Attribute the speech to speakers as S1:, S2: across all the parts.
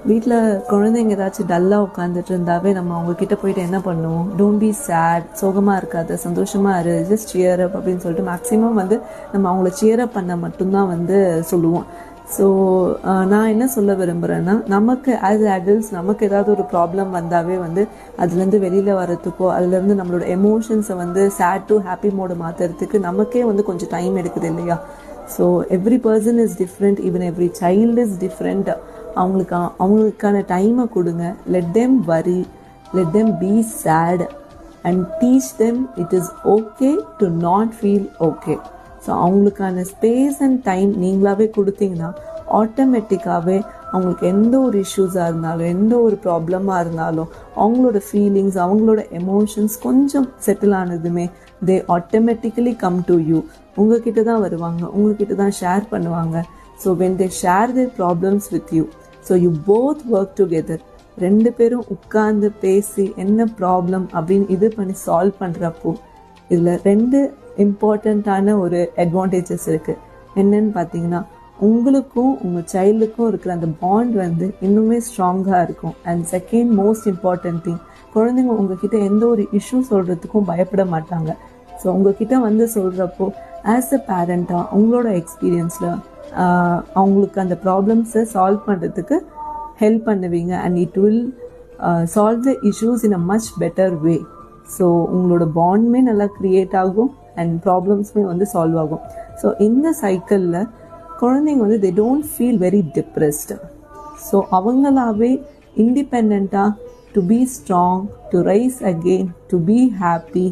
S1: வீட்டில் குழந்தைங்க ஏதாச்சும் டல்லாக உட்காந்துட்டு இருந்தாவே நம்ம அவங்கக்கிட்ட போயிட்டு என்ன பண்ணுவோம், டோன்ட் பி சேட், சோகமாக இருக்காது, சந்தோஷமாக இரு, ஜஸ்ட் சியர் அப் அப்படின்னு சொல்லிட்டு மேக்ஸிமம் வந்து நம்ம அவங்கள சியர் அப் பண்ண மட்டும்தான் வந்து சொல்லுவோம். ஸோ நான் என்ன சொல்ல விரும்புகிறேன்னா, நமக்கு ஆஸ் அடல்ட்ஸ் நமக்கு ஏதாவது ஒரு ப்ராப்ளம் வந்தாவே வந்து அதுலேருந்து வெளியில் வரத்துக்கோ அதுலேருந்து நம்மளோட எமோஷன்ஸை வந்து சேட் டு ஹாப்பி மோடு மாற்றுறதுக்கு நமக்கே வந்து கொஞ்சம் டைம் எடுக்குது இல்லையா? So every person is different, even every child is different. அவங்களுக்கான டைமை கொடுங்க. லெட் தெம் வரி, let them be sad and teach them it is okay to not feel okay. So அவங்களுக்கான ஸ்பேஸ் அண்ட் டைம் நீங்களாவே கொடுத்தீங்கன்னா ஆட்டோமேட்டிக்காகவே அவங்களுக்கு எந்த ஒரு இஷ்யூஸாக இருந்தாலும் எந்த ஒரு ப்ராப்ளமாக இருந்தாலும் அவங்களோட ஃபீலிங்ஸ் அவங்களோட எமோஷன்ஸ் கொஞ்சம் செட்டில் ஆனதுமே they automatically come to you. உங்ககிட்ட தான் வருவாங்க, உங்ககிட்ட தான் ஷேர் பண்ணுவாங்க. So when they share their problems with you, so you both work together. ரெண்டு பேரும் உட்கார்ந்து பேசி என்ன ப்ராப்ளம் அப்படின்னு இது பண்ணி சால்வ் பண்ணுறப்போ இதில் ரெண்டு இம்பார்ட்டண்ட்டான ஒரு அட்வான்டேஜஸ் இருக்குது. என்னன்னு பார்த்தீங்கன்னா, உங்களுக்கும் உங்கள் சைல்டுக்கும் இருக்கிற அந்த பாண்ட் வந்து இன்னுமே ஸ்ட்ராங்காக இருக்கும். And second most important thing, குழந்தைங்க உங்ககிட்ட எந்த ஒரு இஷ்யூ சொல்கிறதுக்கும் பயப்பட மாட்டாங்க. ஸோ உங்ககிட்ட வந்து சொல்கிறப்போ ஆஸ் அ பேரண்ட்டாக உங்களோட எக்ஸ்பீரியன்ஸில் அவங்களுக்கு அந்த ப்ராப்ளம்ஸை சால்வ் பண்ணுறதுக்கு ஹெல்ப் பண்ணுவீங்க. And it will solve the issues in a much better way. So உங்களோட பாண்டுமே நல்லா க்ரியேட் ஆகும் அண்ட் ப்ராப்ளம்ஸுமே வந்து சால்வ் ஆகும். ஸோ இந்த சைக்கிளில் குழந்தைங்க வந்து they don't feel very depressed. So அவங்களாவே இண்டிபெண்ட்டாக to be strong, to rise again, to be happy,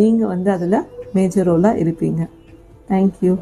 S1: நீங்கள் வந்து அதில் மேஜர் ரோலாக இருப்பீங்க. தேங்க்யூ.